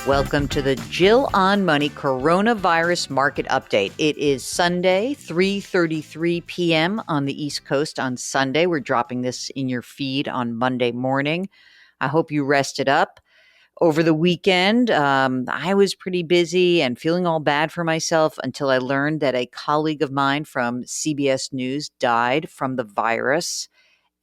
Welcome to the Jill on Money Coronavirus Market Update. It is Sunday, 3:33 p.m. on the East Coast on Sunday. We're dropping this in your feed on Monday morning. I hope you rested up. Over the weekend, I was pretty busy and feeling all bad for myself until I learned that a colleague of mine from CBS News died from the virus.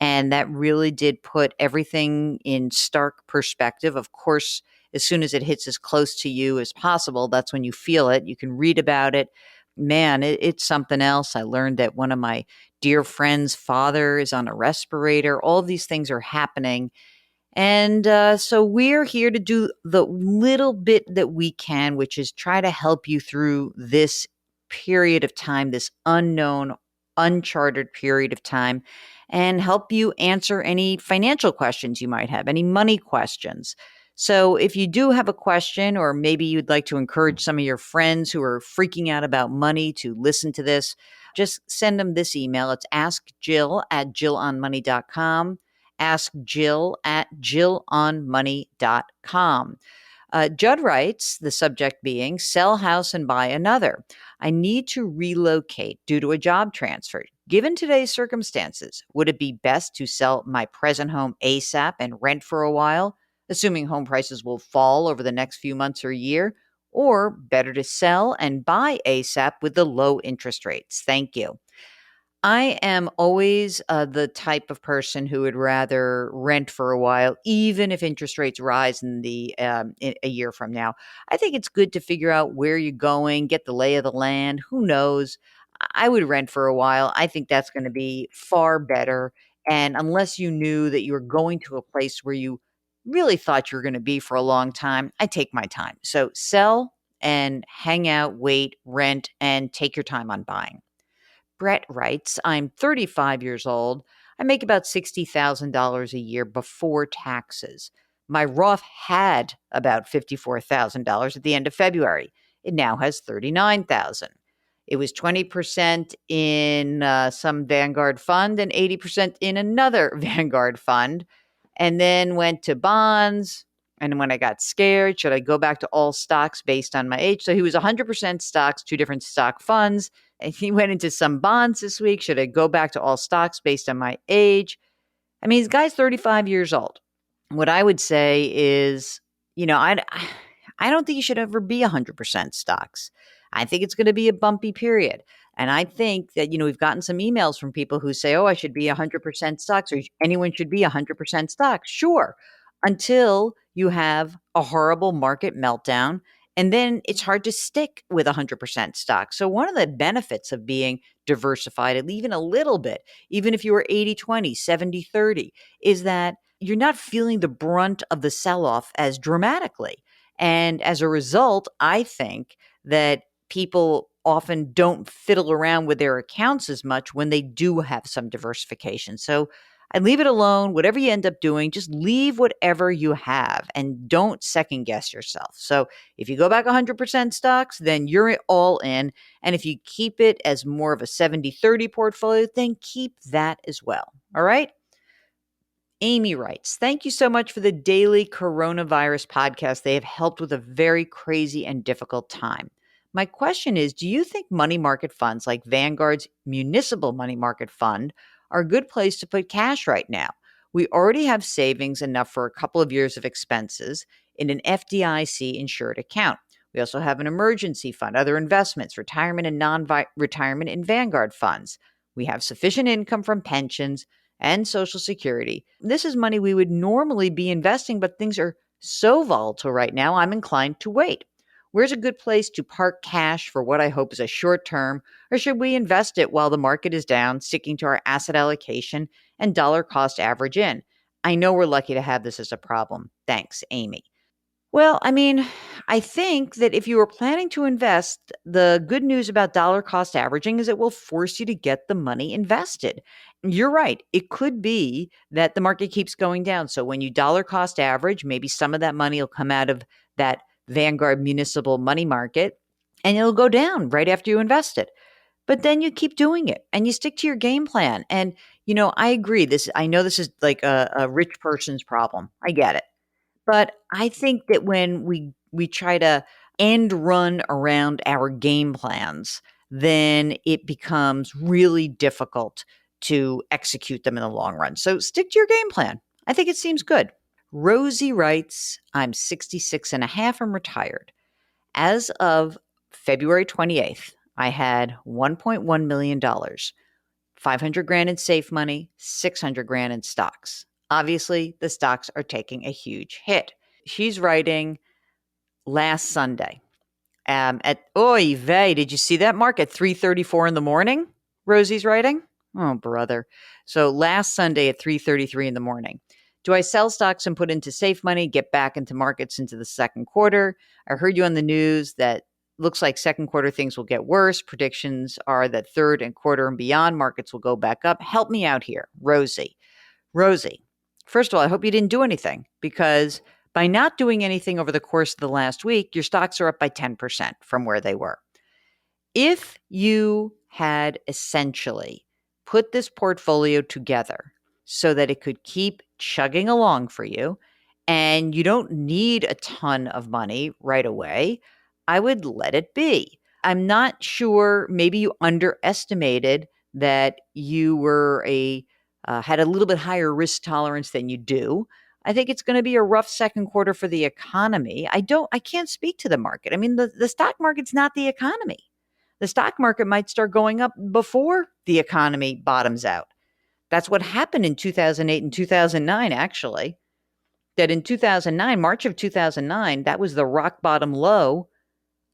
And that really did put everything in stark perspective. Of course, as soon as it hits as close to you as possible, that's when you feel it. You can read about it. Man, it's something else. I learned that one of my dear friend's father is on a respirator. All of these things are happening. And so we're here to do the little bit that we can, which is try to help you through this period of time, this unknown, uncharted period of time, and help you answer any financial questions you might have, any money questions. So if you do have a question, or maybe you'd like to encourage some of your friends who are freaking out about money to listen to this, just send them this email. It's askjill@jillonmoney.com. Ask Jill at jillonmoney.com. Judd writes, the subject being, sell house and buy another. I need to relocate due to a job transfer. Given today's circumstances, would it be best to sell my present home ASAP and rent for a while, assuming home prices will fall over the next few months or year? Or better to sell and buy ASAP with the low interest rates? Thank you. I am always the type of person who would rather rent for a while, even if interest rates rise in a year from now. I think it's good to figure out where you're going, get the lay of the land. Who knows? I would rent for a while. I think that's going to be far better. And unless you knew that you were going to a place where you really thought you were going to be for a long time, I take my time. So sell and hang out, wait, rent, and take your time on buying. Brett writes, I'm 35 years old. I make about $60,000 a year before taxes. My Roth had about $54,000 at the end of February. It now has $39,000. It was 20% in some Vanguard fund and 80% in another Vanguard fund, and then went to bonds. And when I got scared, should I go back to all stocks based on my age? So he was 100% stocks, two different stock funds. And he went into some bonds this week. Should I go back to all stocks based on my age? I mean, this guy's 35 years old. What I would say is, I don't think you should ever be 100% stocks. I think it's going to be a bumpy period. And I think that, we've gotten some emails from people who say, oh, I should be 100% stocks, or anyone should be 100% stocks. Sure, until you have a horrible market meltdown. And then it's hard to stick with 100% stock. So one of the benefits of being diversified, even a little bit, even if you were 80-20, 70-30, is that you're not feeling the brunt of the sell-off as dramatically. And as a result, I think that people often don't fiddle around with their accounts as much when they do have some diversification. So I leave it alone. Whatever you end up doing, just leave whatever you have and don't second guess yourself. So if you go back 100% stocks, then you're all in. And if you keep it as more of a 70-30 portfolio, then keep that as well. All right? Amy writes, thank you so much for the daily coronavirus podcast. They have helped with a very crazy and difficult time. My question is, do you think money market funds like Vanguard's Municipal Money Market Fund are a good place to put cash right now? We already have savings enough for a couple of years of expenses in an FDIC insured account. We also have an emergency fund, other investments, retirement and non-retirement in Vanguard funds. We have sufficient income from pensions and Social Security. This is money we would normally be investing, but things are so volatile right now, I'm inclined to wait. Where's a good place to park cash for what I hope is a short term, or should we invest it while the market is down, sticking to our asset allocation and dollar cost average in? I know we're lucky to have this as a problem. Thanks, Amy. Well, I think that if you were planning to invest, the good news about dollar cost averaging is it will force you to get the money invested. You're right. It could be that the market keeps going down. So when you dollar cost average, maybe some of that money will come out of that Vanguard municipal money market and it'll go down right after you invest it. But then you keep doing it and you stick to your game plan. And, I agree. I know this is like a rich person's problem. I get it. But I think that when we we try to end run around our game plans, then it becomes really difficult to execute them in the long run. So stick to your game plan. I think it seems good. Rosie writes, I'm 66 and a half and retired. As of February 28th, I had $1.1 million, 500 grand in safe money, 600 grand in stocks. Obviously, the stocks are taking a huge hit. She's writing last Sunday. At oy vey, did you see that mark at 3:34 in the morning? Rosie's writing. Oh, brother. So last Sunday at 3:33 in the morning. Do I sell stocks and put into safe money, get back into markets into the second quarter? I heard you on the news that looks like second quarter things will get worse. Predictions are that third and quarter and beyond markets will go back up. Help me out here, Rosie. Rosie, first of all, I hope you didn't do anything, because by not doing anything over the course of the last week, your stocks are up by 10% from where they were. If you had essentially put this portfolio together so that it could keep chugging along for you, and you don't need a ton of money right away, I would let it be. I'm not sure, maybe you underestimated that you were had a little bit higher risk tolerance than you do. I think it's going to be a rough second quarter for the economy. I can't speak to the market. I mean, the stock market's not the economy. The stock market might start going up before the economy bottoms out. That's what happened in 2008 and 2009, actually. That in 2009, March of 2009, that was the rock bottom low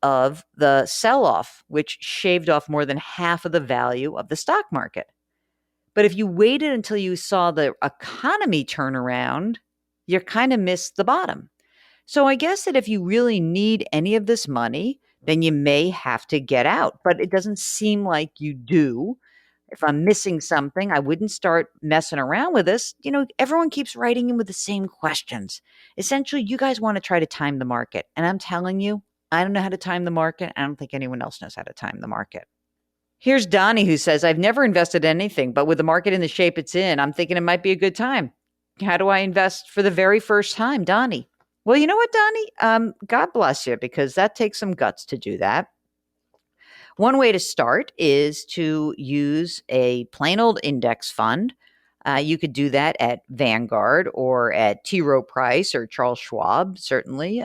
of the sell-off, which shaved off more than half of the value of the stock market. But if you waited until you saw the economy turn around, you kind of missed the bottom. So I guess that if you really need any of this money, then you may have to get out. But it doesn't seem like you do. If I'm missing something, I wouldn't start messing around with this. You know, everyone keeps writing in with the same questions. Essentially, you guys want to try to time the market. And I'm telling you, I don't know how to time the market. I don't think anyone else knows how to time the market. Here's Donnie, who says, I've never invested in anything, but with the market in the shape it's in, I'm thinking it might be a good time. How do I invest for the very first time, Donnie? Well, you know what, Donnie? God bless you, because that takes some guts to do that. One way to start is to use a plain old index fund. You could do that at Vanguard or at T. Rowe Price or Charles Schwab, certainly.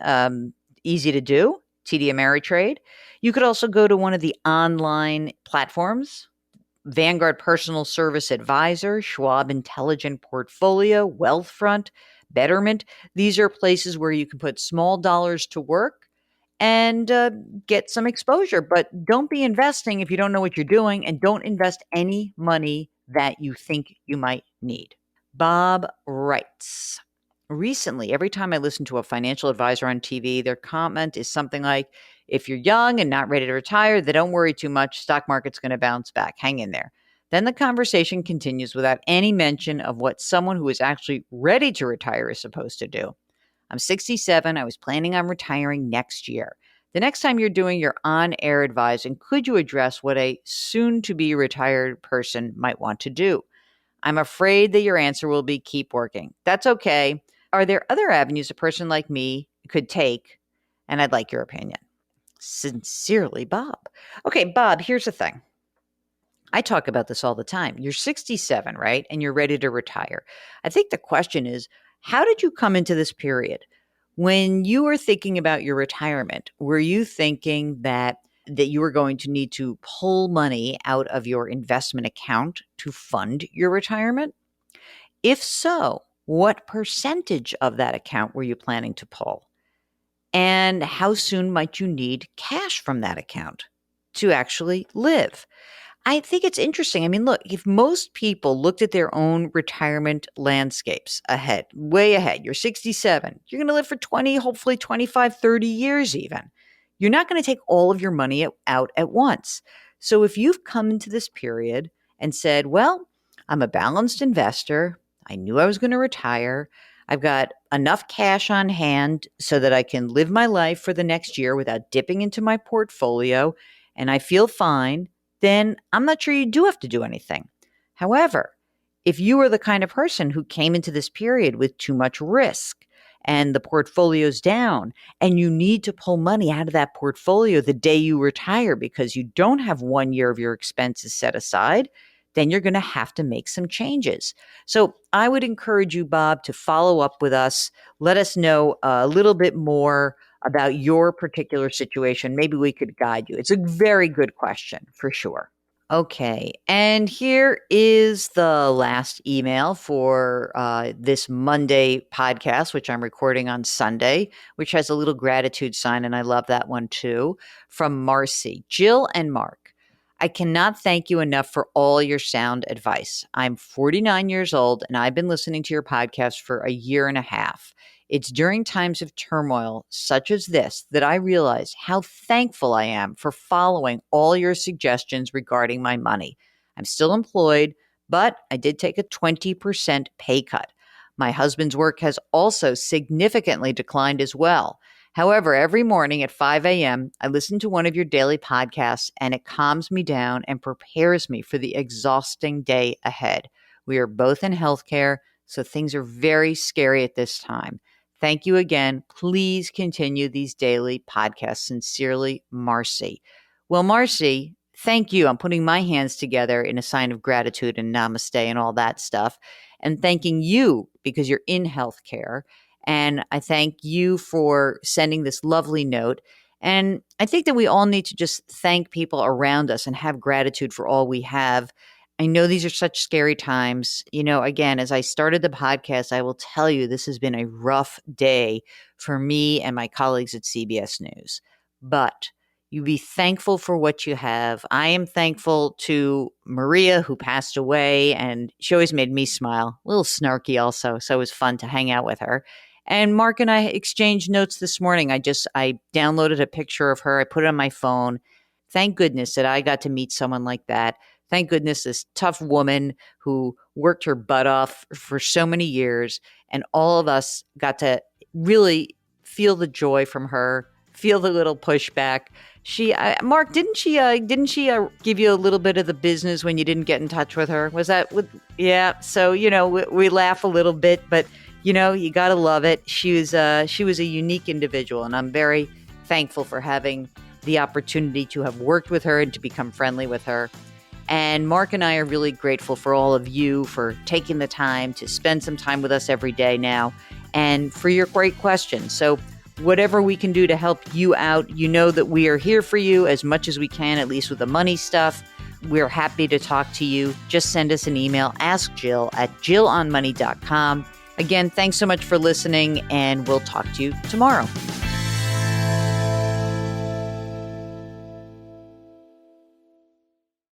Easy to do, TD Ameritrade. You could also go to one of the online platforms, Vanguard Personal Service Advisor, Schwab Intelligent Portfolio, Wealthfront, Betterment. These are places where you can put small dollars to work and get some exposure. But don't be investing if you don't know what you're doing, and don't invest any money that you think you might need. Bob writes, recently, every time I listen to a financial advisor on TV, their comment is something like, if you're young and not ready to retire, then don't worry too much. Stock market's going to bounce back. Hang in there. Then the conversation continues without any mention of what someone who is actually ready to retire is supposed to do. I'm 67. I was planning on retiring next year. The next time you're doing your on-air advising, could you address what a soon-to-be retired person might want to do? I'm afraid that your answer will be keep working. That's okay. Are there other avenues a person like me could take? And I'd like your opinion. Sincerely, Bob. Okay, Bob, here's the thing. I talk about this all the time. You're 67, right? And you're ready to retire. I think the question is, how did you come into this period? When you were thinking about your retirement, were you thinking that you were going to need to pull money out of your investment account to fund your retirement? If so, what percentage of that account were you planning to pull? And how soon might you need cash from that account to actually live? I think it's interesting. I mean, look, if most people looked at their own retirement landscapes ahead, way ahead, you're 67, you're going to live for 20, hopefully 25, 30 years even. You're not going to take all of your money out at once. So if you've come into this period and said, well, I'm a balanced investor, I knew I was going to retire, I've got enough cash on hand so that I can live my life for the next year without dipping into my portfolio, and I feel fine, then I'm not sure you do have to do anything. However, if you are the kind of person who came into this period with too much risk and the portfolio's down and you need to pull money out of that portfolio the day you retire because you don't have 1 year of your expenses set aside, then you're going to have to make some changes. So I would encourage you, Bob, to follow up with us. Let us know a little bit more about your particular situation. Maybe we could guide you. It's a very good question for sure. Okay, and here is the last email for this Monday podcast, which I'm recording on Sunday, which has a little gratitude sign, and I love that one too, from Marcy. Jill and Mark, I cannot thank you enough for all your sound advice. I'm 49 years old, and I've been listening to your podcast for a year and a half. It's during times of turmoil such as this that I realize how thankful I am for following all your suggestions regarding my money. I'm still employed, but I did take a 20% pay cut. My husband's work has also significantly declined as well. However, every morning at 5 a.m., I listen to one of your daily podcasts and it calms me down and prepares me for the exhausting day ahead. We are both in healthcare, so things are very scary at this time. Thank you again. Please continue these daily podcasts. Sincerely, Marcy. Well, Marcy, thank you. I'm putting my hands together in a sign of gratitude and namaste and all that stuff. And thanking you because you're in healthcare. And I thank you for sending this lovely note. And I think that we all need to just thank people around us and have gratitude for all we have. I know these are such scary times. You know, again, as I started the podcast, I will tell you this has been a rough day for me and my colleagues at CBS News. But you be thankful for what you have. I am thankful to Maria, who passed away, and she always made me smile. A little snarky also, so it was fun to hang out with her. And Mark and I exchanged notes this morning. I downloaded a picture of her. I put it on my phone. Thank goodness that I got to meet someone like that. Thank goodness this tough woman who worked her butt off for so many years, and all of us got to really feel the joy from her, feel the little pushback. Mark, didn't she give you a little bit of the business when you didn't get in touch with her? Was that with? Yeah. So we laugh a little bit, but you got to love it. She was a unique individual, and I'm very thankful for having the opportunity to have worked with her and to become friendly with her. And Mark and I are really grateful for all of you for taking the time to spend some time with us every day now and for your great questions. So whatever we can do to help you out, you know that we are here for you as much as we can, at least with the money stuff. We're happy to talk to you. Just send us an email, askjill@jillonmoney.com. Again, thanks so much for listening, and we'll talk to you tomorrow.